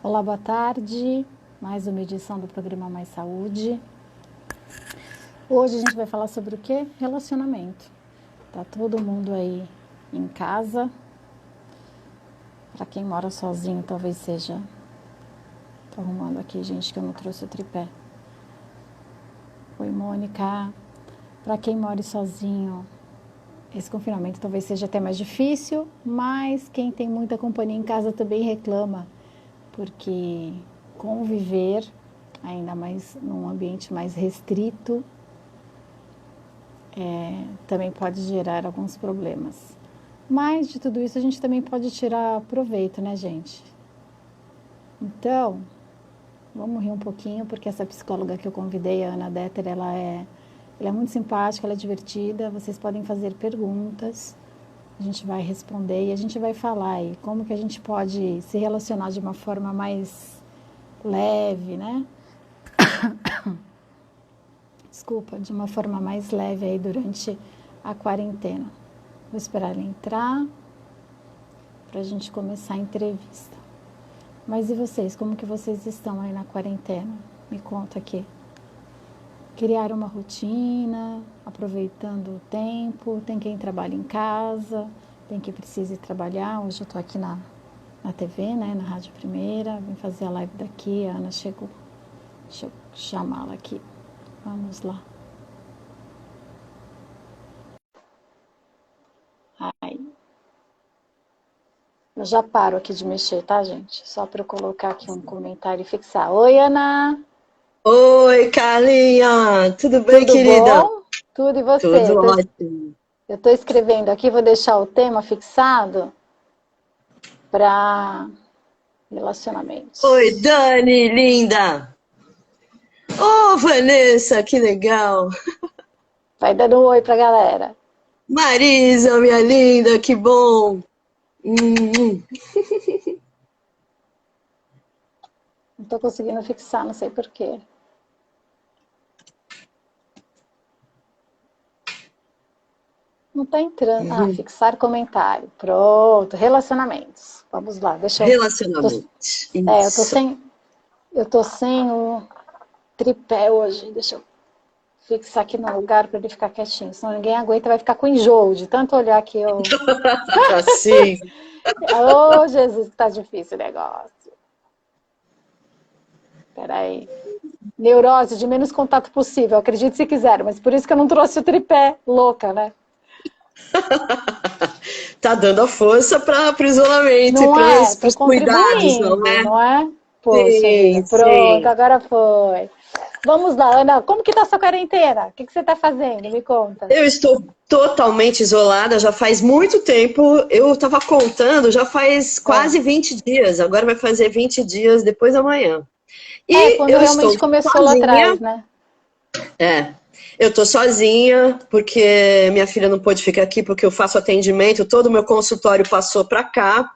Olá, boa tarde. Mais uma edição do programa Mais Saúde. Hoje a gente vai falar sobre o quê? Relacionamento. Tá todo mundo aí em casa. Para quem mora sozinho, talvez seja... Tô arrumando aqui, gente, que eu não trouxe o tripé. Oi, Mônica. Para quem mora sozinho, esse confinamento talvez seja até mais difícil, mas quem tem muita companhia em casa também reclama, porque conviver, ainda mais num ambiente mais restrito, também pode gerar alguns problemas. Mas de tudo isso a gente também pode tirar proveito, né, gente? Então, vamos rir um pouquinho, porque essa psicóloga que eu convidei, a Ana Detter, ela é muito simpática, ela é divertida, vocês podem fazer perguntas, a gente vai responder e a gente vai falar aí como que a gente pode se relacionar de uma forma mais leve, né? Desculpa, de uma forma mais leve aí durante a quarentena. Vou esperar ela entrar para a gente começar a entrevista. Mas e vocês, como que vocês estão aí na quarentena? Me conta aqui. Criar uma rotina, aproveitando o tempo, tem quem trabalha em casa, tem quem precise trabalhar. Hoje eu estou aqui na TV, né, na Rádio Primeira, vim fazer a live daqui, a Ana chegou. Deixa eu chamá-la aqui. Vamos lá. Ai. Eu já paro aqui de mexer, tá, gente? Só para eu colocar aqui um comentário e fixar. Oi, Ana! Oi, Carlinha! Tudo bem, Tudo querida? bom? Tudo e você? Tudo ótimo. Eu estou escrevendo aqui, vou deixar o tema fixado para Oi, relacionamentos. Dani, linda! Oh, Vanessa, que legal! Vai dando um oi para a galera. Marisa, minha linda, que bom! Hum. Não estou conseguindo fixar, não sei porquê. Não está entrando. Ah, fixar comentário. Pronto, relacionamentos. Vamos lá, deixa eu... Relacionamentos. Eu tô Isso. sem o tripé hoje. Deixa eu fixar aqui no lugar para ele ficar quietinho. Senão ninguém aguenta, vai ficar com enjoo de tanto olhar que eu... Assim. Ô, Jesus, que tá difícil o negócio. Peraí. Neurose de menos contato possível, acredite se quiser, mas por isso que eu não trouxe o tripé, louca, né? Tá dando a força para o isolamento e Não para é? Tô os cuidados, não contribuindo, é? não é? Poxa vida, Sim, pronto, sim. agora foi. Vamos lá, Ana, como que tá a sua quarentena? O que você tá fazendo? Me conta. Eu estou totalmente isolada, já faz muito tempo. Eu estava contando, já faz É. quase 20 dias. Agora vai fazer 20 dias depois da manhã. É, E quando eu estou realmente começou lá sozinha. atrás, né? É, eu estou sozinha porque minha filha não pôde ficar aqui porque eu faço atendimento. Todo o meu consultório passou para cá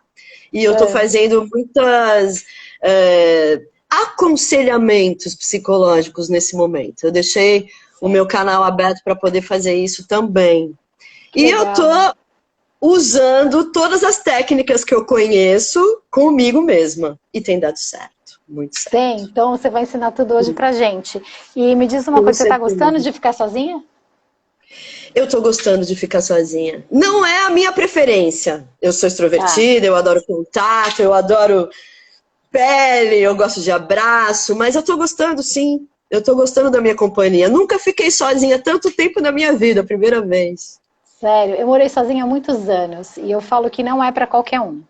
e eu estou É. fazendo muitas aconselhamentos psicológicos nesse momento. Eu deixei o meu canal aberto para poder fazer isso também. Que E eu tô legal. usando todas as técnicas que eu conheço comigo mesma. E tem dado certo, muito certo. Tem, então você vai ensinar tudo hoje pra gente. E me diz uma Com coisa, você tá gostando certeza. de ficar sozinha? Eu tô gostando de ficar sozinha. Não é a minha preferência. Eu sou Tá. extrovertida, eu adoro contato, eu adoro pele, eu gosto de abraço, mas eu tô gostando sim. Eu tô gostando da minha companhia. Nunca fiquei sozinha tanto tempo na minha vida, primeira vez. Sério, eu morei sozinha há muitos anos e eu falo que não é para qualquer um.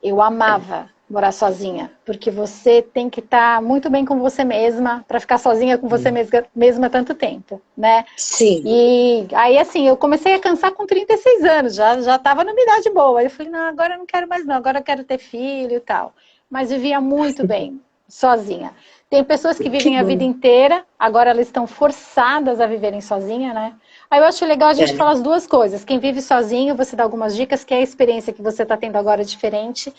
Eu amava morar sozinha, porque você tem que estar muito bem com você mesma para ficar sozinha com você mesma tanto tempo, né? Sim. E aí, assim, eu comecei a cansar com 36 anos, já estava numa idade boa. Aí eu falei, não, agora eu não quero mais não, agora eu quero ter filho e tal. Mas vivia muito bem, sozinha. Tem pessoas que Que vivem a vida bom. inteira, agora elas estão forçadas a viverem sozinha, né? Aí eu acho legal a gente falar É. as duas coisas. Quem vive sozinho, você dá algumas dicas, que é a experiência que você está tendo agora diferente.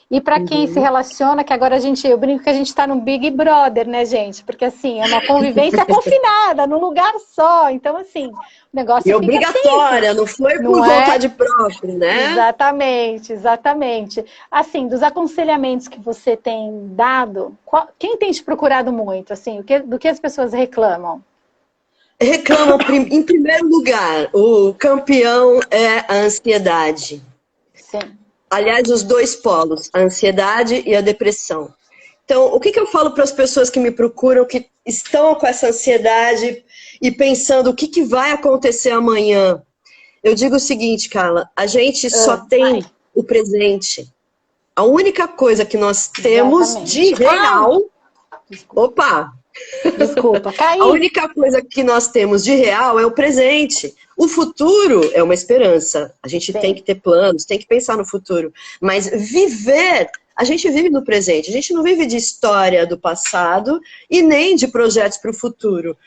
E para quem se relaciona, que agora eu brinco que a gente está no Big Brother, né, gente? Porque assim, é uma convivência confinada, num lugar só. Então, assim, o E negócio fica obrigatória, tenso, não foi por não é? vontade própria, né? Exatamente, exatamente. Assim, dos aconselhamentos que você tem dado, quem tem te procurado muito? Assim, do que as pessoas reclamam? Reclamam, em primeiro lugar, o campeão é a ansiedade. Sim. Aliás, os dois polos, a ansiedade e a depressão. Então, o que eu falo para as pessoas que me procuram, que estão com essa ansiedade e pensando o que vai acontecer amanhã? Eu digo o seguinte, Carla, a gente só tem o presente. A única coisa que nós temos de real... Opa! Desculpa, caí. A única coisa que nós temos de real é o presente. O futuro é uma esperança. A gente tem que ter planos, tem que pensar no futuro. Mas viver, a gente vive no presente. A gente não vive de história do passado e nem de projetos para o futuro.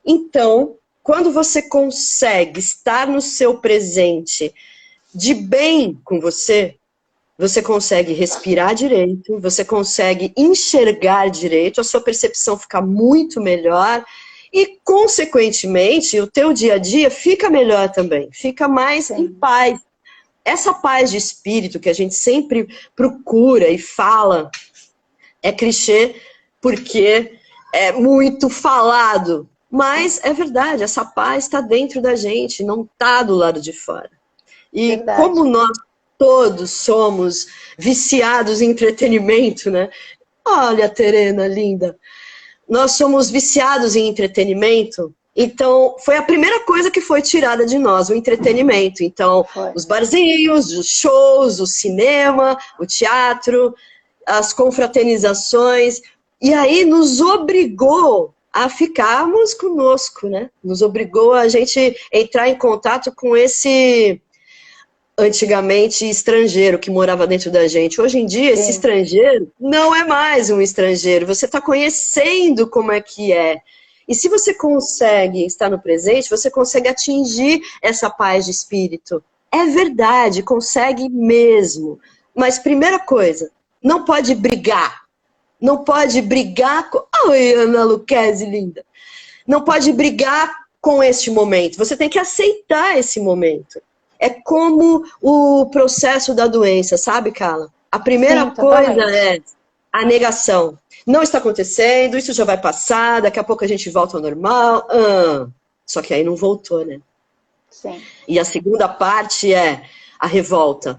Então, quando você consegue estar no seu presente de bem com você, você consegue respirar direito, você consegue enxergar direito, a sua percepção fica muito melhor e, consequentemente, o teu dia a dia fica melhor também, fica mais em paz. Essa paz de espírito que a gente sempre procura e fala é clichê porque é muito falado, mas é verdade, essa paz está dentro da gente, não está do lado de fora. E como nós todos somos viciados em entretenimento, né? Olha, Terena, linda. Nós somos viciados em entretenimento, então foi a primeira coisa que foi tirada de nós, o entretenimento. Então, os barzinhos, os shows, o cinema, o teatro, as confraternizações, e aí nos obrigou a ficarmos conosco, né? Nos obrigou a gente entrar em contato com esse... antigamente estrangeiro que morava dentro da gente. Hoje em dia, esse estrangeiro não é mais um estrangeiro. Você está conhecendo como é que é. E se você consegue estar no presente, você consegue atingir essa paz de espírito. É verdade, consegue mesmo. Mas primeira coisa, não pode brigar. Não pode brigar com... Oi, Ana Luquezzi, linda. Não pode brigar com este momento. Você tem que aceitar esse momento. É como o processo da doença, sabe, Carla? A primeira coisa é a negação. Não está acontecendo, isso já vai passar, daqui a pouco a gente volta ao normal. Só que aí não voltou, né? Sim. E a segunda parte é a revolta.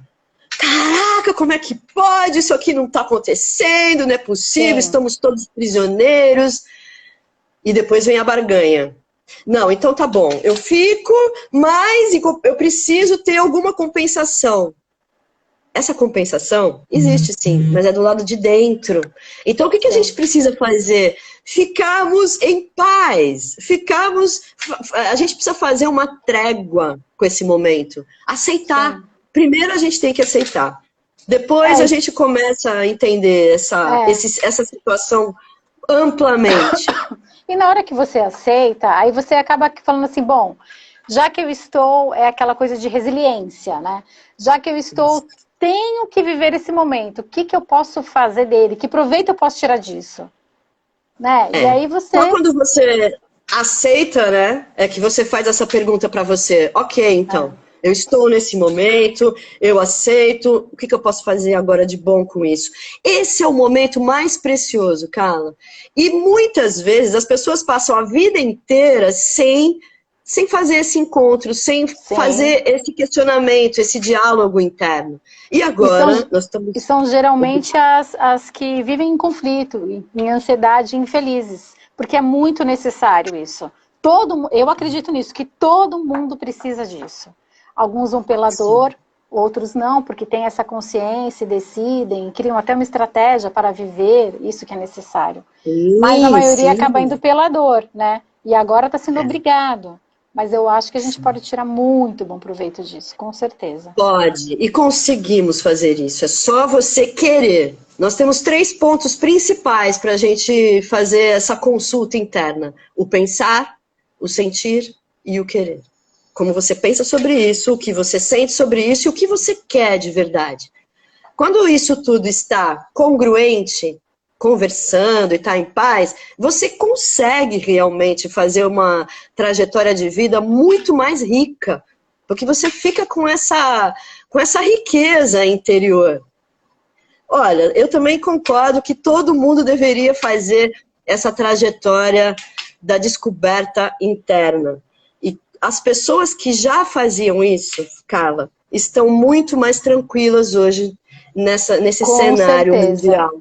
Caraca, como é que pode? Isso aqui não está acontecendo, não é possível, estamos todos prisioneiros. E depois vem a barganha. Não, então tá bom, eu fico, mas eu preciso ter alguma compensação. Essa compensação existe sim, mas é do lado de dentro. Então o que a gente precisa fazer? Ficarmos em paz, a gente precisa fazer uma trégua com esse momento. Aceitar. Primeiro a gente tem que aceitar. Depois a gente começa a entender essa situação amplamente. E na hora que você aceita, aí você acaba falando assim, bom, já que eu estou, é aquela coisa de resiliência, né? Já que eu estou, tenho que viver esse momento, o que eu posso fazer dele? Que proveito eu posso tirar disso? Né? E aí você... Só quando você aceita, né, é que você faz essa pergunta para você. Ok, então, eu estou nesse momento, eu aceito, o que eu posso fazer agora de bom com isso? Esse é o momento mais precioso, Carla. E muitas vezes as pessoas passam a vida inteira sem fazer esse encontro, sem fazer esse questionamento, esse diálogo interno. E agora nós estamos... E são geralmente as que vivem em conflito, em ansiedade, infelizes. Porque é muito necessário isso. Eu acredito nisso, que todo mundo precisa disso. Alguns vão pela dor, outros não, porque têm essa consciência e decidem, criam até uma estratégia para viver isso que é necessário. Mas a maioria acaba indo pela dor, né? E agora está sendo obrigado. Mas eu acho que a gente pode tirar muito bom proveito disso, com certeza. Pode, e conseguimos fazer isso. É só você querer. Nós temos 3 pontos principais para a gente fazer essa consulta interna. O pensar, o sentir e o querer. Como você pensa sobre isso, o que você sente sobre isso e o que você quer de verdade. Quando isso tudo está congruente, conversando e está em paz, você consegue realmente fazer uma trajetória de vida muito mais rica, porque você fica com essa riqueza interior. Olha, eu também concordo que todo mundo deveria fazer essa trajetória da descoberta interna. E as pessoas que já faziam isso, Carla, estão muito mais tranquilas hoje nesse cenário mundial.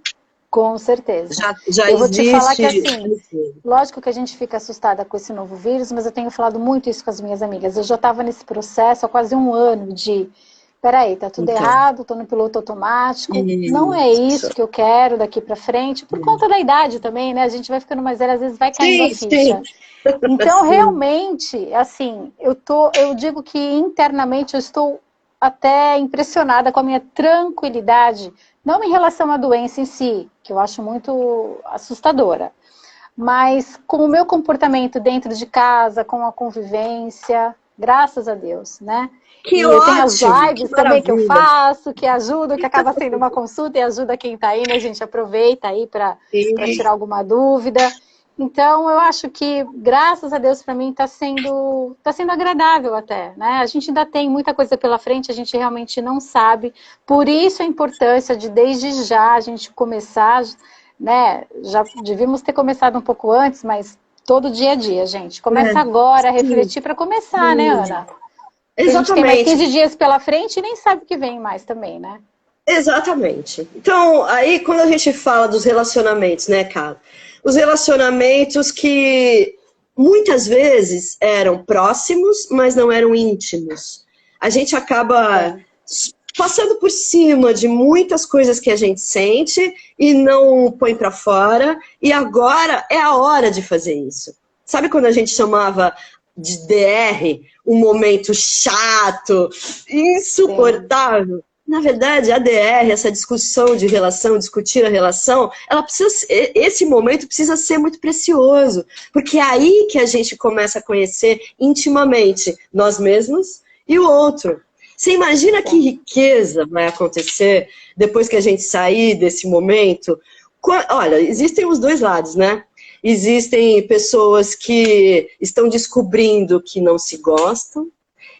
Com certeza. Já eu vou te falar que existe... assim, lógico que a gente fica assustada com esse novo vírus, mas eu tenho falado muito isso com as minhas amigas. Eu já estava nesse processo há quase um ano de, peraí, tá tudo errado, tô no piloto automático, não é isso que eu quero daqui para frente, por conta da idade também, né? A gente vai ficando mais velha, às vezes vai caindo a ficha. Então, realmente, assim, eu digo que internamente eu estou até impressionada com a minha tranquilidade, não em relação à doença em si, que eu acho muito assustadora, mas com o meu comportamento dentro de casa, com a convivência, graças a Deus, né? Que eu tenho as ótimo, lives também que eu faço, que ajudam, que acaba sendo uma consulta e ajuda quem está aí, né? A gente aproveita aí para tirar alguma dúvida. Então, eu acho que, graças a Deus, para mim, está sendo agradável até, né? A gente ainda tem muita coisa pela frente, a gente realmente não sabe. Por isso a importância de, desde já, a gente começar, né? Já devíamos ter começado um pouco antes, mas todo dia a dia, gente. Começa agora a refletir para começar, né, Ana? Exatamente. A gente tem mais 15 dias pela frente e nem sabe o que vem mais também, né? Exatamente. Então, aí, quando a gente fala dos relacionamentos, né, Carla? Os relacionamentos que muitas vezes eram próximos, mas não eram íntimos. A gente acaba passando por cima de muitas coisas que a gente sente e não põe para fora, e agora é a hora de fazer isso. Sabe quando a gente chamava de DR, um momento chato, insuportável? Na verdade, a DR, essa discussão de relação, discutir a relação, esse momento precisa ser muito precioso, porque é aí que a gente começa a conhecer intimamente nós mesmos e o outro. Você imagina que riqueza vai acontecer depois que a gente sair desse momento? Olha, existem os dois lados, né? Existem pessoas que estão descobrindo que não se gostam,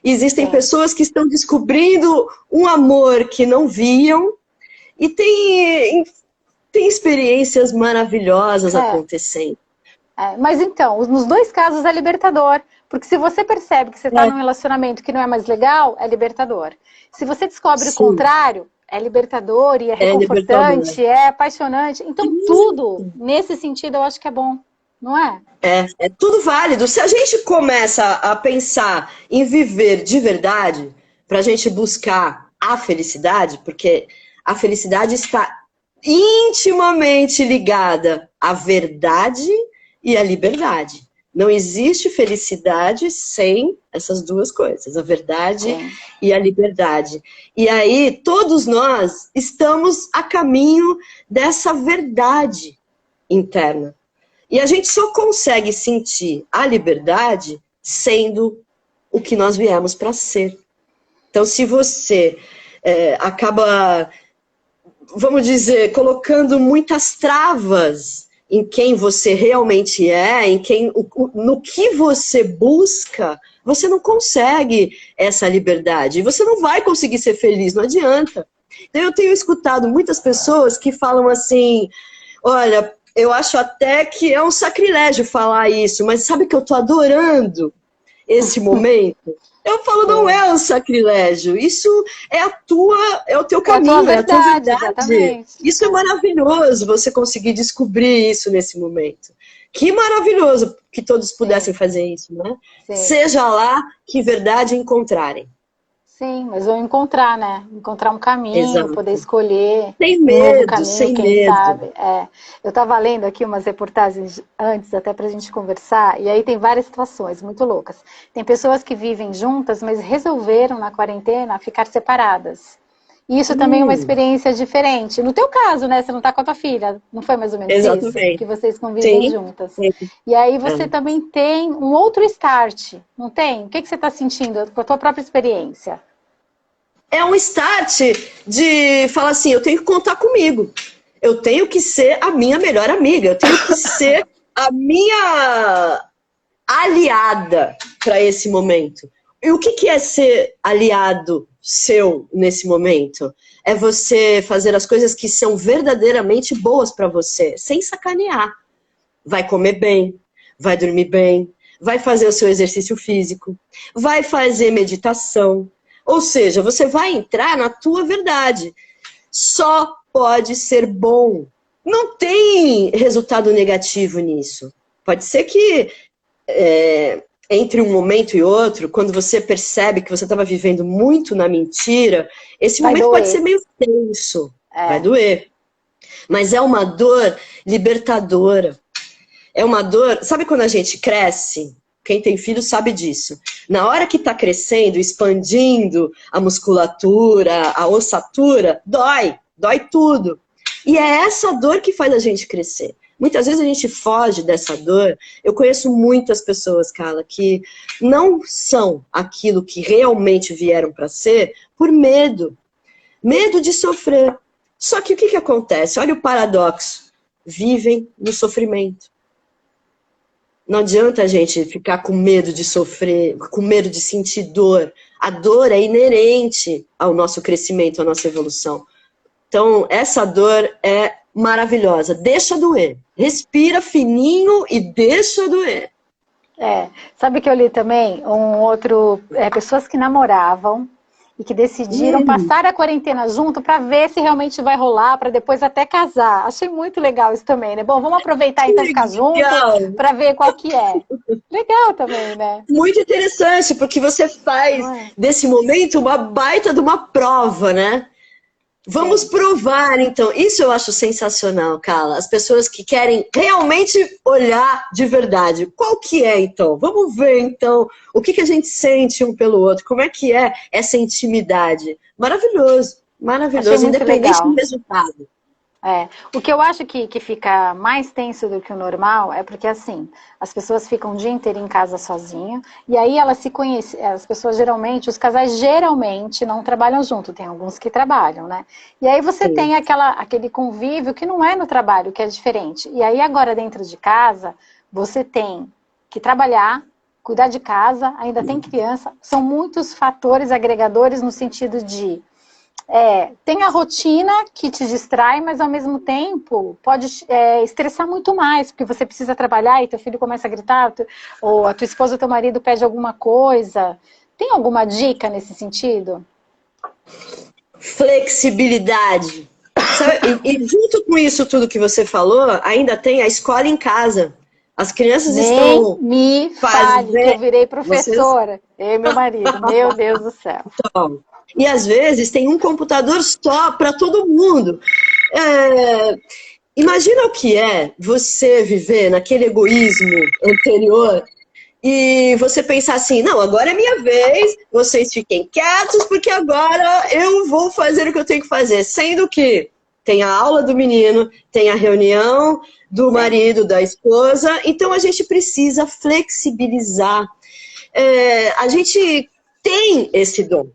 existem pessoas que estão descobrindo um amor que não viam e tem experiências maravilhosas acontecendo. Mas então, nos dois casos é libertador. Porque se você percebe que você está num relacionamento que não é mais legal, é libertador. Se você descobre o contrário, é libertador e é reconfortante, é apaixonante. Então tudo, nesse sentido, eu acho que é bom. Não é? É tudo válido. Se a gente começa a pensar em viver de verdade, para a gente buscar a felicidade, porque a felicidade está intimamente ligada à verdade e à liberdade. Não existe felicidade sem essas duas coisas, a verdade e a liberdade. E aí, todos nós estamos a caminho dessa verdade interna. E a gente só consegue sentir a liberdade sendo o que nós viemos para ser. Então, se você acaba, vamos dizer, colocando muitas travas em quem você realmente é, no que você busca, você não consegue essa liberdade. Você não vai conseguir ser feliz, não adianta. Então, eu tenho escutado muitas pessoas que falam assim, olha, eu acho até que é um sacrilégio falar isso, mas sabe que eu tô adorando esse momento? Eu falo, não é um sacrilégio, isso é o teu caminho, é a tua verdade. Exatamente. Isso é maravilhoso, você conseguir descobrir isso nesse momento. Que maravilhoso que todos pudessem fazer isso, né? Seja lá que verdade encontrarem. Sim, mas vou encontrar, né? Encontrar um caminho, poder escolher sem um medo, novo caminho, sem quem medo. sabe. Eu estava lendo aqui umas reportagens antes, até para a gente conversar, e aí tem várias situações muito loucas. Tem pessoas que vivem juntas, mas resolveram na quarentena ficar separadas. E isso também é uma experiência diferente. No teu caso, né? Você não está com a tua filha, não foi mais ou menos isso? Que vocês convivem juntas. E aí você também tem um outro start, não tem? O que você está sentindo com a tua própria experiência? é um start de falar assim, eu tenho que contar comigo. Eu tenho que ser a minha melhor amiga. Eu tenho que ser a minha aliada para esse momento. E o que é ser aliado seu nesse momento? É você fazer as coisas que são verdadeiramente boas para você, sem sacanear. Vai comer bem, vai dormir bem, vai fazer o seu exercício físico, vai fazer meditação. Ou seja, você vai entrar na tua verdade. Só pode ser bom. Não tem resultado negativo nisso. Pode ser que entre um momento e outro, quando você percebe que você estava vivendo muito na mentira, esse momento pode ser meio tenso. Vai doer. Mas é uma dor libertadora. É uma dor... Sabe quando a gente cresce? Quem tem filho sabe disso. Na hora que está crescendo, expandindo a musculatura, a ossatura, dói tudo. E é essa dor que faz a gente crescer. Muitas vezes a gente foge dessa dor. Eu conheço muitas pessoas, Carla, que não são aquilo que realmente vieram para ser por medo. Medo de sofrer. Só que o que acontece? Olha o paradoxo. Vivem no sofrimento. Não adianta a gente ficar com medo de sofrer, com medo de sentir dor. A dor é inerente ao nosso crescimento, à nossa evolução. Então, essa dor é maravilhosa. Deixa doer. Respira fininho e deixa doer. Sabe que eu li também pessoas que namoravam e que decidiram passar a quarentena junto para ver se realmente vai rolar, para depois até casar. Achei muito legal isso também, né? Bom, vamos aproveitar então ficar junto para ver qual que é. Legal também, né? Muito interessante, porque você faz desse momento uma baita de uma prova, né? Vamos provar, então. Isso eu acho sensacional, Carla. As pessoas que querem realmente olhar de verdade. Qual que é, então? Vamos ver, então, o que a gente sente um pelo outro. Como é que é essa intimidade? Maravilhoso, maravilhoso, independente do resultado. O que eu acho que fica mais tenso do que o normal é porque, assim, as pessoas ficam o dia inteiro em casa sozinhas, e aí elas se conhecem, as pessoas geralmente, os casais geralmente não trabalham junto, tem alguns que trabalham, né? E aí você tem aquele convívio que não é no trabalho, que é diferente. E aí agora dentro de casa, você tem que trabalhar, cuidar de casa, ainda tem criança, são muitos fatores agregadores no sentido de... tem a rotina que te distrai, mas ao mesmo tempo pode estressar muito mais, porque você precisa trabalhar e teu filho começa a gritar, ou a tua esposa ou teu marido pede alguma coisa. Tem alguma dica nesse sentido? Flexibilidade. E junto com isso tudo que você falou, ainda tem a escola em casa. As crianças estão... me fale que eu virei professora. Eu e meu marido, meu Deus do céu. Então, e às vezes tem um computador só para todo mundo. Imagina o que é você viver naquele egoísmo anterior e você pensar assim, não, agora é minha vez, vocês fiquem quietos porque agora eu vou fazer o que eu tenho que fazer. Sendo que tem a aula do menino, tem a reunião do marido, da esposa, então a gente precisa flexibilizar. A gente tem esse dom.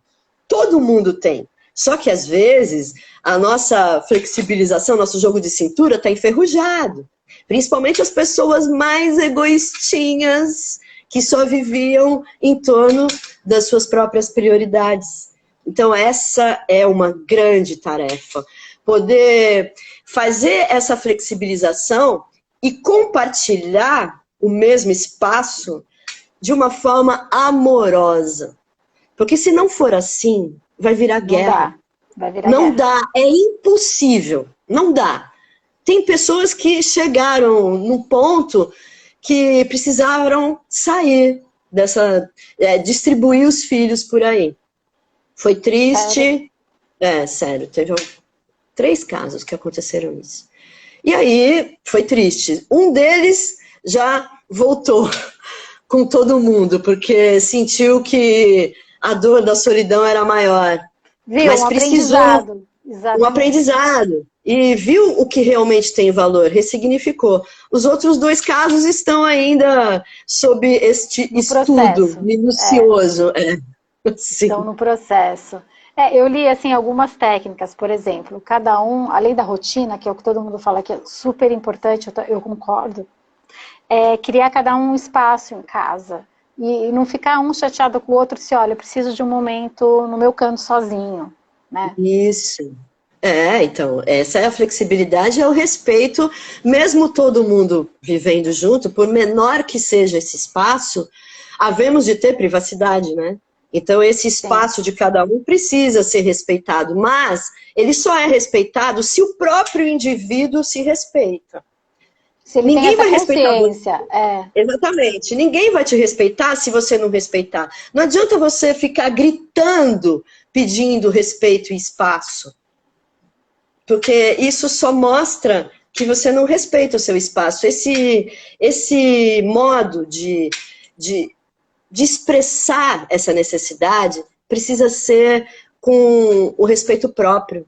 Todo mundo tem. Só que, às vezes, a nossa flexibilização, nosso jogo de cintura está enferrujado. Principalmente as pessoas mais egoístinhas, que só viviam em torno das suas próprias prioridades. Então, essa é uma grande tarefa. Poder fazer essa flexibilização e compartilhar o mesmo espaço de uma forma amorosa. Porque se não for assim, vai virar guerra. Não dá, é impossível, não dá. Tem pessoas que chegaram num ponto que precisaram sair distribuir os filhos por aí. Foi triste. Sério, teve 3 casos que aconteceram isso. E aí, foi triste. Um deles já voltou com todo mundo, porque sentiu que a dor da solidão era maior. Mas precisou um aprendizado. E viu o que realmente tem valor, ressignificou. Os outros 2 casos estão ainda sob este estudo minucioso. Estão no processo. Eu li assim algumas técnicas, por exemplo, cada um, além da rotina, que é o que todo mundo fala que é super importante, eu concordo, criar cada um espaço em casa. E não ficar um chateado com o outro se, olha, eu preciso de um momento no meu canto sozinho, né? Isso. Então, essa é a flexibilidade, é o respeito, mesmo todo mundo vivendo junto, por menor que seja esse espaço, havemos de ter privacidade, né? Então, esse espaço de cada um precisa ser respeitado, mas ele só é respeitado se o próprio indivíduo se respeita. Se ele Ninguém tem vai essa respeitar consciência, você. Exatamente. Ninguém vai te respeitar se você não respeitar. Não adianta você ficar gritando, pedindo respeito e espaço. Porque isso só mostra que você não respeita o seu espaço. Esse modo de expressar essa necessidade precisa ser com o respeito próprio.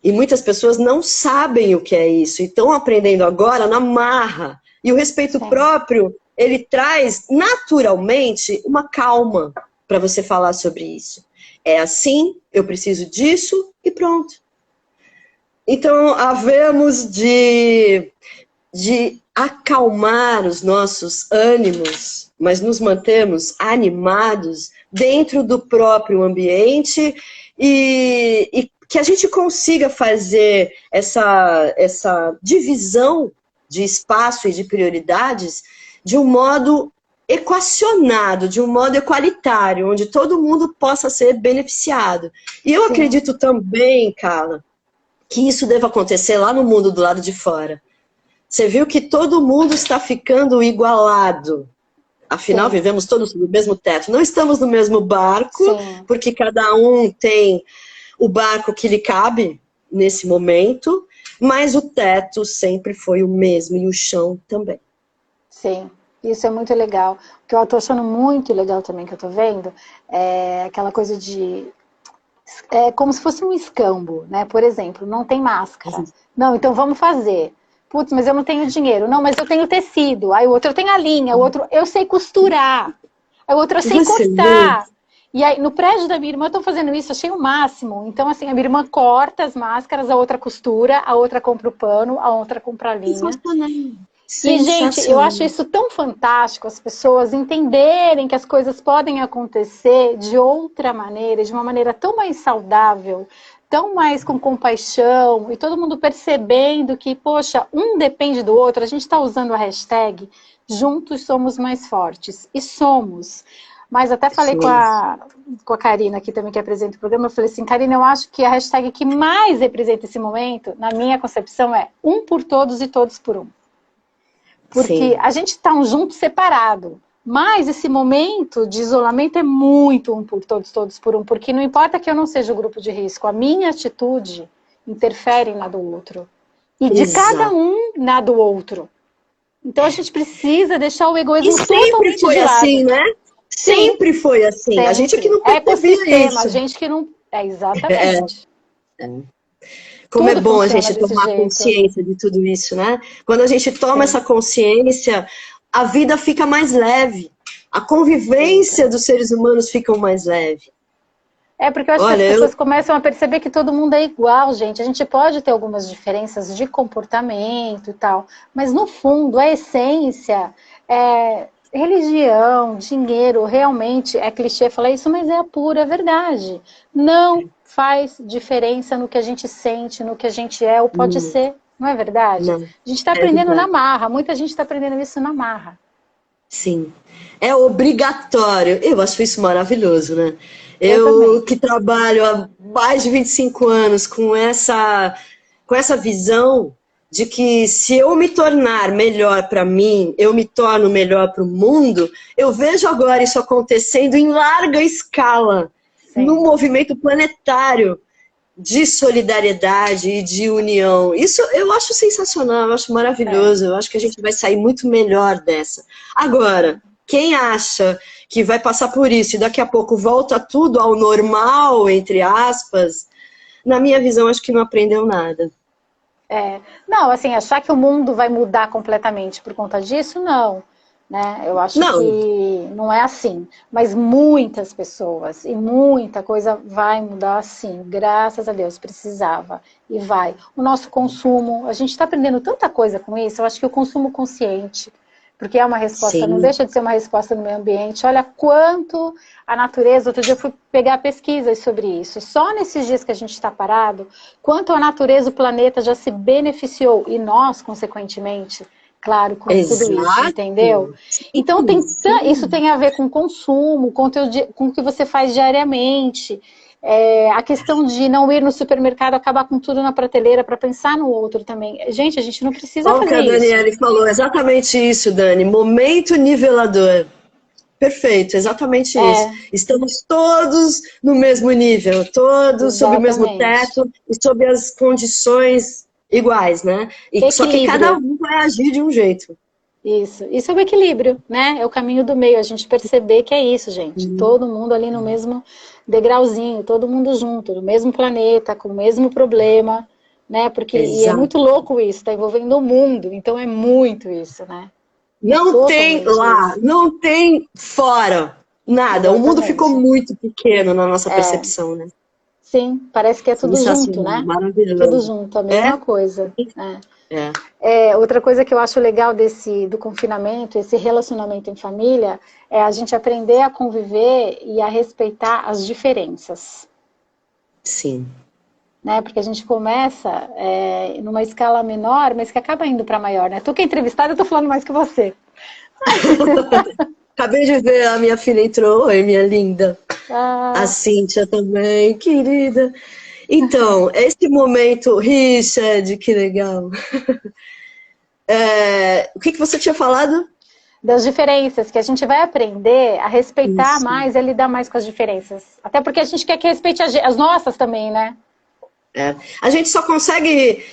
E muitas pessoas não sabem o que é isso, e estão aprendendo agora na marra. E o respeito próprio, ele traz naturalmente uma calma para você falar sobre isso. É assim, eu preciso disso e pronto. Então, havemos de acalmar os nossos ânimos, mas nos mantemos animados dentro do próprio ambiente e que a gente consiga fazer essa divisão de espaço e de prioridades de um modo equacionado, de um modo equalitário, onde todo mundo possa ser beneficiado. E eu acredito também, Carla, que isso deva acontecer lá no mundo do lado de fora. Você viu que todo mundo está ficando igualado. Afinal, vivemos todos no mesmo teto. Não estamos no mesmo barco, porque cada um tem o barco que lhe cabe nesse momento, mas o teto sempre foi o mesmo e o chão também. Sim, isso é muito legal. O que eu estou achando muito legal também que eu estou vendo é aquela coisa de... É como se fosse um escambo, né? Por exemplo, não tem máscara. Não, então vamos fazer. Putz, mas eu não tenho dinheiro. Não, mas eu tenho tecido. Aí o outro eu tenho a linha, o outro eu sei costurar. Aí o outro eu sei cortar. E aí no prédio da minha irmã eu tô fazendo isso, achei o máximo. Então assim, a minha irmã corta as máscaras, a outra costura, a outra compra o pano, a outra compra a linha. E, gente, eu acho isso tão fantástico, as pessoas entenderem que as coisas podem acontecer de outra maneira, de uma maneira tão mais saudável, tão mais com compaixão, e todo mundo percebendo que, poxa, um depende do outro. A gente está usando a hashtag Juntos Somos Mais Fortes, e somos. Mas até falei com a Karina aqui também, que apresenta o programa, eu falei assim, Karina, eu acho que a hashtag que mais representa esse momento, na minha concepção, é um por todos e todos por um. Porque a gente está um junto separado, mas esse momento de isolamento é muito um por todos, todos por um, porque não importa que eu não seja o grupo de risco, a minha atitude interfere na do outro. E de cada um na do outro. Então a gente precisa deixar o egoísmo totalmente de lado. Sempre foi assim, né? Sempre foi assim. Sempre. A gente que não percebia isso. A gente que não... exatamente. Como tudo é bom a gente tomar consciência de tudo isso, né? Quando a gente toma essa consciência, a vida fica mais leve. A convivência dos seres humanos fica mais leve. Porque eu acho que as pessoas começam a perceber que todo mundo é igual, gente. A gente pode ter algumas diferenças de comportamento e tal, mas no fundo, a essência é religião, dinheiro, realmente é clichê falar isso, mas é a pura verdade. Não faz diferença no que a gente sente, no que a gente é ou pode ser, não é verdade? Não. A gente está aprendendo na marra, muita gente está aprendendo isso na marra. Sim, é obrigatório. Eu acho isso maravilhoso, né? Eu que trabalho há mais de 25 anos com essa visão de que se eu me tornar melhor para mim, eu me torno melhor para o mundo, eu vejo agora isso acontecendo em larga escala, num movimento planetário de solidariedade e de união. Isso eu acho sensacional, eu acho maravilhoso, eu acho que a gente vai sair muito melhor dessa. Agora, quem acha que vai passar por isso e daqui a pouco volta tudo ao normal, entre aspas, na minha visão, acho que não aprendeu nada. Não, assim, achar que o mundo vai mudar completamente por conta disso, não. né? Eu acho Não. que não é assim, mas muitas pessoas e muita coisa vai mudar sim, graças a Deus, precisava e vai. O nosso consumo, a gente está aprendendo tanta coisa com isso, eu acho que o consumo consciente, porque é uma resposta, não Sim. deixa de ser uma resposta no meio ambiente, olha quanto a natureza, outro dia eu fui pegar pesquisas sobre isso, só nesses dias que a gente está parado, quanto a natureza, o planeta já se beneficiou, e nós, consequentemente, claro, com tudo isso, Exato. entendeu? Então, isso tem a ver com consumo, com o que você faz diariamente. A questão de não ir no supermercado, acabar com tudo na prateleira para pensar no outro também. Gente, a gente não precisa Olha o que fazer a isso. Daniele falou, exatamente isso, Dani. Momento nivelador. Perfeito, exatamente isso. Estamos todos no mesmo nível, todos sob o mesmo Exatamente. teto e sob as condições iguais, né? E só que cada Equilíbrio. um vai agir de um jeito. Isso é o equilíbrio, né? É o caminho do meio, a gente perceber que é isso, gente. Todo mundo ali no mesmo degrauzinho, todo mundo junto, no mesmo planeta, com o mesmo problema, né? Porque, e é Exato. muito louco isso, tá envolvendo o mundo, então é muito isso, né? Não tem Totalmente lá, isso. não tem fora, nada. O mundo ficou Exatamente. muito pequeno na nossa percepção, né? Sim, parece que é tudo junto, Sensacional, né? Tudo maravilhoso. junto, a É? mesma coisa. Né? É. Outra coisa que eu acho legal do confinamento, esse relacionamento em família, é a gente aprender a conviver e a respeitar as diferenças. Sim. Né? Porque a gente começa numa escala menor, mas que acaba indo para maior. Né? Tu que é entrevistada, eu tô falando mais que você. Acabei de ver, a minha filha entrou. Oi, minha linda. A Ah, Cíntia também, querida. Então, esse momento, Richard, que legal. O que você tinha falado? das diferenças, que a gente vai aprender a respeitar Isso. mais e a lidar mais com as diferenças. Até porque a gente quer que respeite as nossas também, né? A gente só consegue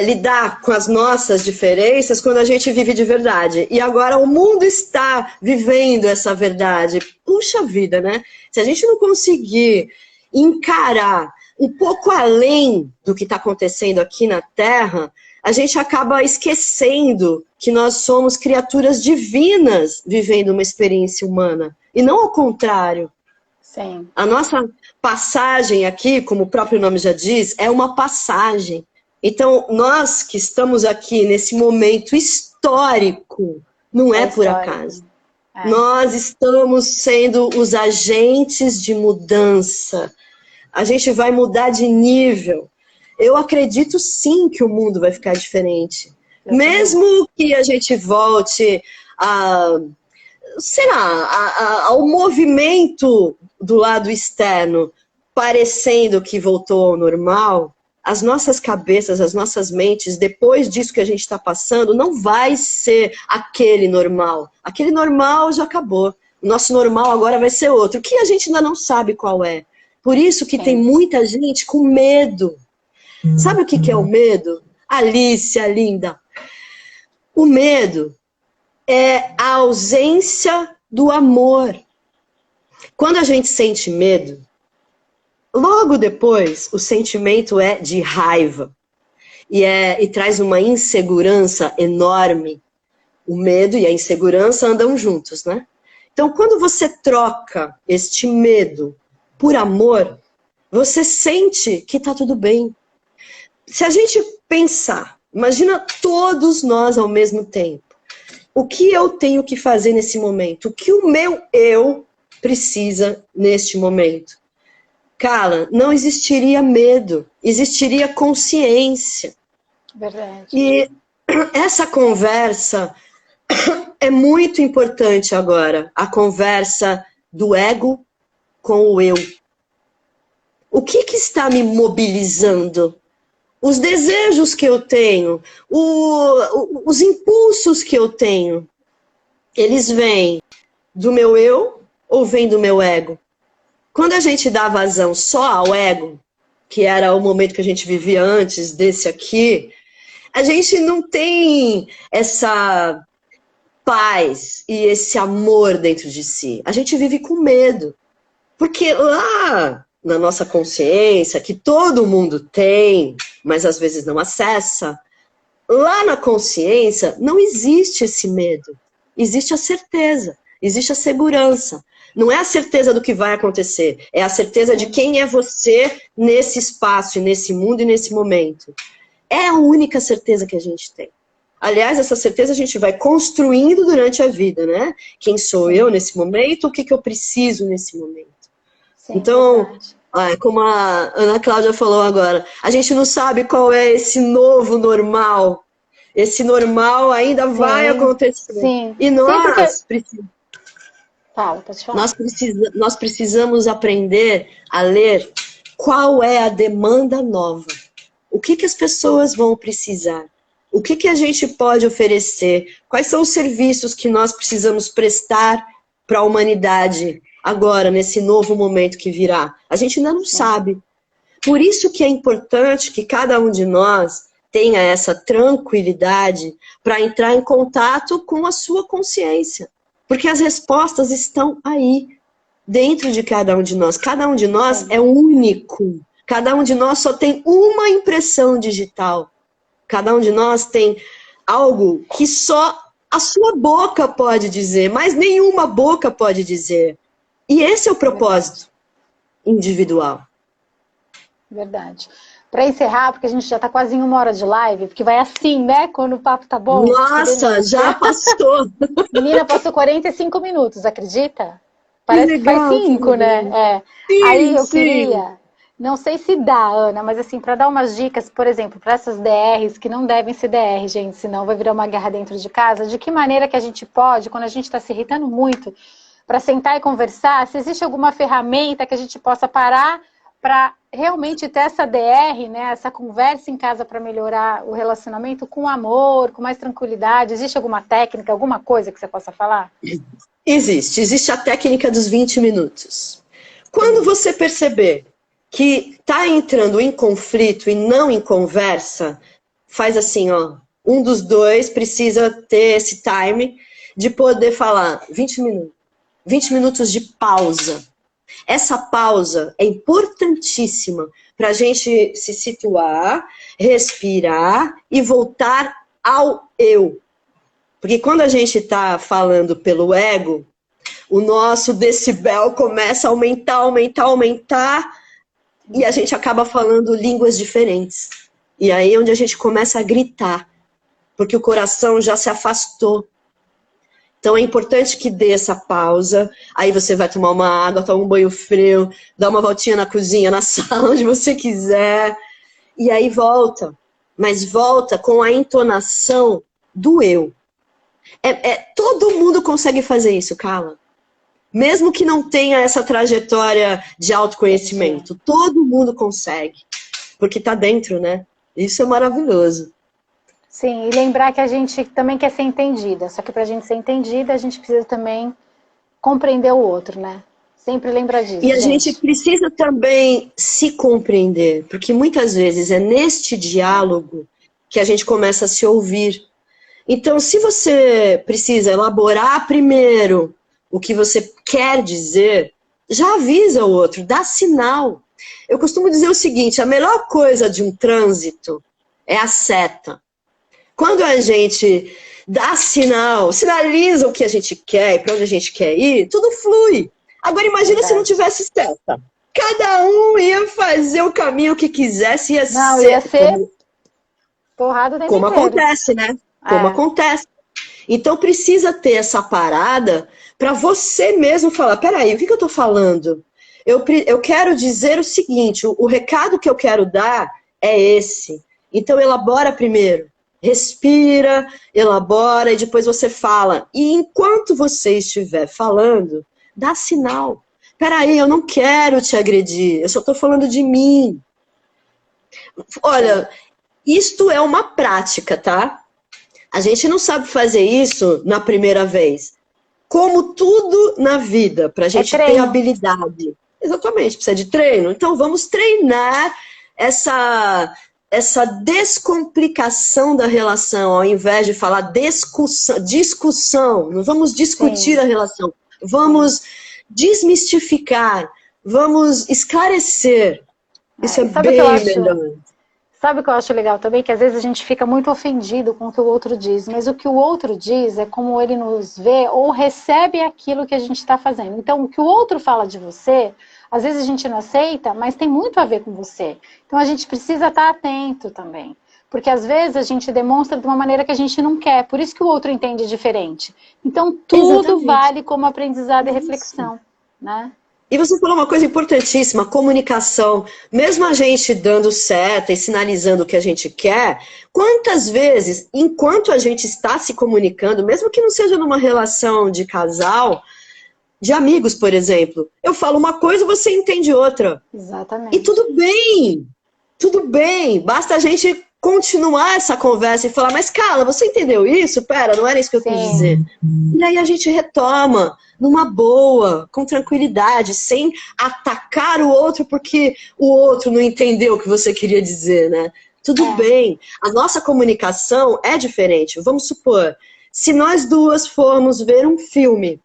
lidar com as nossas diferenças quando a gente vive de verdade. E agora o mundo está vivendo essa verdade. Puxa vida, né? Se a gente não conseguir encarar um pouco além do que está acontecendo aqui na Terra, a gente acaba esquecendo que nós somos criaturas divinas vivendo uma experiência humana. E não ao contrário. Sim. A nossa passagem aqui, como o próprio nome já diz, é uma passagem. Então, nós que estamos aqui nesse momento histórico, não é por acaso. Nós estamos sendo os agentes de mudança. A gente vai mudar de nível. Eu acredito sim que o mundo vai ficar diferente. Mesmo que a gente volte ao movimento do lado externo, parecendo que voltou ao normal, as nossas cabeças, as nossas mentes, depois disso que a gente está passando, não vai ser aquele normal. Aquele normal já acabou. O nosso normal agora vai ser outro, que a gente ainda não sabe qual é. Por isso que tem muita gente com medo. Sabe o que é o medo? Alicia, linda. O medo é a ausência do amor. Quando a gente sente medo, logo depois o sentimento é de raiva. E traz uma insegurança enorme. O medo e a insegurança andam juntos, né? Então, quando você troca este medo por amor, você sente que está tudo bem. Se a gente pensar, imagina todos nós ao mesmo tempo. O que eu tenho que fazer nesse momento? O que o meu eu precisa neste momento? Cara, não existiria medo, existiria consciência. Verdade. E essa conversa é muito importante agora, a conversa do ego com o eu. O que está me mobilizando? Os desejos que eu tenho, os impulsos que eu tenho, eles vêm do meu eu ou vêm do meu ego? Quando a gente dá vazão só ao ego, que era o momento que a gente vivia antes desse aqui, a gente não tem essa paz e esse amor dentro de si. A gente vive com medo. Porque lá na nossa consciência, que todo mundo tem, mas às vezes não acessa, lá na consciência não existe esse medo. existe a certeza, existe a segurança. Não é a certeza do que vai acontecer, é a certeza de quem é você nesse espaço, nesse mundo e nesse momento. É a única certeza que a gente tem. Aliás, essa certeza a gente vai construindo durante a vida, né? Quem sou eu nesse momento, o que eu preciso nesse momento. Sim, então, como a Ana Cláudia falou agora, a gente não sabe qual é esse novo normal. Esse normal ainda vai acontecer. Sim. E nós precisamos... Fala, pode falar. Nós precisamos aprender a ler qual é a demanda nova. O que as pessoas vão precisar? O que a gente pode oferecer? Quais são os serviços que nós precisamos prestar para a humanidade agora, nesse novo momento que virá? A gente ainda não sabe. Por isso que é importante que cada um de nós tenha essa tranquilidade para entrar em contato com a sua consciência. Porque as respostas estão aí, dentro de cada um de nós. Cada um de nós é único. Cada um de nós só tem uma impressão digital. Cada um de nós tem algo que só a sua boca pode dizer, mas nenhuma boca pode dizer. E esse é o propósito individual. Verdade. Para encerrar, porque a gente já está quase em 1 hora de live, porque vai assim, né? Quando o papo tá bom. Nossa, já passou. Menina, passou 45 minutos, acredita? Parece que faz 5, né? Sim, aí eu queria... Não sei se dá, Ana, mas assim, para dar umas dicas, por exemplo, para essas DRs, que não devem ser DR, gente, senão vai virar uma guerra dentro de casa, de que maneira que a gente pode, quando a gente está se irritando muito, para sentar e conversar, se existe alguma ferramenta que a gente possa parar para realmente ter essa DR, né, essa conversa em casa para melhorar o relacionamento com amor, com mais tranquilidade? Existe alguma técnica, alguma coisa que você possa falar? Existe a técnica dos 20 minutos. Quando você perceber que está entrando em conflito e não em conversa, faz assim, ó, um dos dois precisa ter esse time de poder falar 20 minutos. 20 minutos de pausa. Essa pausa é importantíssima para a gente se situar, respirar e voltar ao eu. Porque quando a gente está falando pelo ego, o nosso decibel começa a aumentar, e a gente acaba falando línguas diferentes. E aí é onde a gente começa a gritar, porque o coração já se afastou. Então é importante que dê essa pausa, aí você vai tomar uma água, toma um banho frio, dá uma voltinha na cozinha, na sala, onde você quiser, e aí volta. Mas volta com a entonação do eu. Todo mundo consegue fazer isso, Carla. Mesmo que não tenha essa trajetória de autoconhecimento, todo mundo consegue. Porque tá dentro, né? Isso é maravilhoso. Sim, e lembrar que a gente também quer ser entendida. Só que pra gente ser entendida, a gente precisa também compreender o outro, né? Sempre lembrar disso. E a gente precisa também se compreender. Porque muitas vezes é neste diálogo que a gente começa a se ouvir. Então, se você precisa elaborar primeiro o que você quer dizer, já avisa o outro, dá sinal. Eu costumo dizer o seguinte, a melhor coisa de um trânsito é a seta. Quando a gente dá sinal, sinaliza o que a gente quer e para onde a gente quer ir, tudo flui. Agora imagina se não tivesse seta. Cada um ia fazer o caminho que quisesse, ia ser porrada o tempo como inteiro. Acontece, né? Como acontece. Então precisa ter essa parada para você mesmo falar, peraí, o que eu estou falando? Eu quero dizer o seguinte, o recado que eu quero dar é esse. Então elabora primeiro, respira, elabora e depois você fala. E enquanto você estiver falando, dá sinal. Peraí, eu não quero te agredir, eu só estou falando de mim. Olha, isto é uma prática, tá? A gente não sabe fazer isso na primeira vez. Como tudo na vida, para a gente ter habilidade. Exatamente, precisa de treino. Então vamos treinar essa descomplicação da relação, ao invés de falar discussão. Não vamos discutir a relação. Vamos desmistificar, vamos esclarecer. Isso é bem melhor. Sabe o que eu acho legal também? Que às vezes a gente fica muito ofendido com o que o outro diz, mas o que o outro diz é como ele nos vê ou recebe aquilo que a gente está fazendo. Então, o que o outro fala de você, às vezes a gente não aceita, mas tem muito a ver com você. Então, a gente precisa estar atento também. Porque às vezes a gente demonstra de uma maneira que a gente não quer, por isso que o outro entende diferente. Então, tudo Exatamente. vale como aprendizado e reflexão, né? E você falou uma coisa importantíssima, comunicação. Mesmo a gente dando seta e sinalizando o que a gente quer, quantas vezes, enquanto a gente está se comunicando, mesmo que não seja numa relação de casal, de amigos, por exemplo, eu falo uma coisa, você entende outra. Exatamente. E tudo bem, basta a gente continuar essa conversa e falar, mas Carla, você entendeu isso? Pera, não era isso que eu quis dizer. E aí a gente retoma numa boa, com tranquilidade, sem atacar o outro porque o outro não entendeu o que você queria dizer, né? Tudo bem. A nossa comunicação é diferente. Vamos supor, se nós duas formos ver um filme,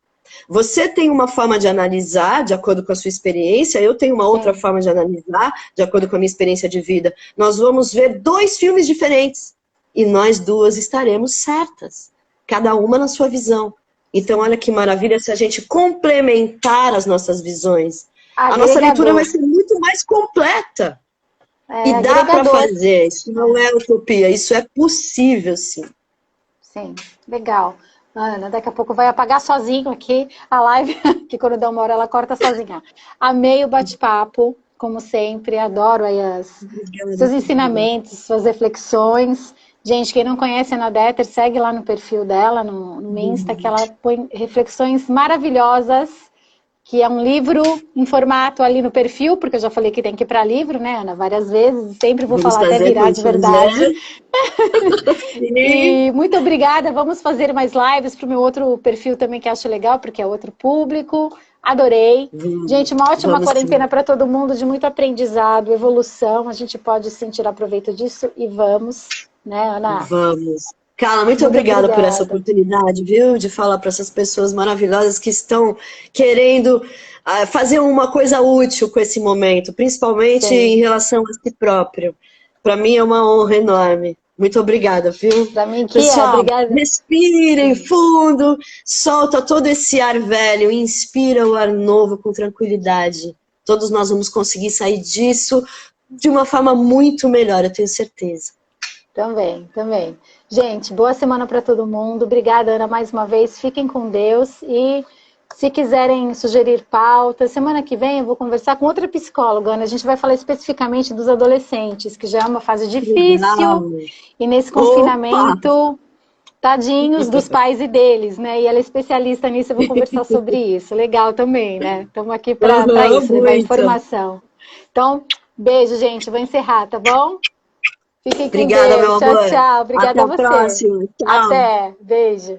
você tem uma forma de analisar, de acordo com a sua experiência, eu tenho uma outra forma de analisar, de acordo com a minha experiência de vida. Nós vamos ver 2 filmes diferentes e nós duas estaremos certas, cada uma na sua visão. Então, olha que maravilha se a gente complementar as nossas visões. A nossa leitura vai ser muito mais completa. E dá para fazer, isso não é utopia, isso é possível, sim. Sim, legal. Ana, daqui a pouco vai apagar sozinho aqui a live, que quando dá uma hora ela corta sozinha. Amei o bate-papo, como sempre, adoro aí seus ensinamentos, suas reflexões. Gente, quem não conhece a Ana Detter, segue lá no perfil dela, no Insta, que ela põe reflexões maravilhosas, que é um livro em formato ali no perfil, porque eu já falei que tem que ir para livro, né, Ana, várias vezes, sempre vou falar até virar de verdade. E muito obrigada, vamos fazer mais lives para o meu outro perfil também, que acho legal, porque é outro público. Adorei. Gente, uma ótima quarentena para todo mundo, de muito aprendizado, evolução, a gente pode sentir aproveito disso e vamos, né, Ana? Vamos. Carla, muito obrigada por essa oportunidade, viu? De falar para essas pessoas maravilhosas que estão querendo fazer uma coisa útil com esse momento, principalmente em relação a si próprio. Para mim é uma honra enorme. Muito obrigada, viu? Para mim que pessoal, obrigada. Respirem fundo, solta todo esse ar velho, inspira o ar novo com tranquilidade. Todos nós vamos conseguir sair disso de uma forma muito melhor, eu tenho certeza. Também. Gente, boa semana para todo mundo. Obrigada, Ana, mais uma vez. Fiquem com Deus e se quiserem sugerir pautas, semana que vem eu vou conversar com outra psicóloga, Ana. A gente vai falar especificamente dos adolescentes, que já é uma fase difícil. E nesse confinamento, tadinhos dos pais e deles, né? E ela é especialista nisso, eu vou conversar sobre isso. Legal também, né? Estamos aqui para isso, levar informação. Então, beijo, gente. Vou encerrar, tá bom? Fiquem com Deus. Meu amor. Tchau. Obrigada a você. Até a próxima. Tchau. Até. Beijo.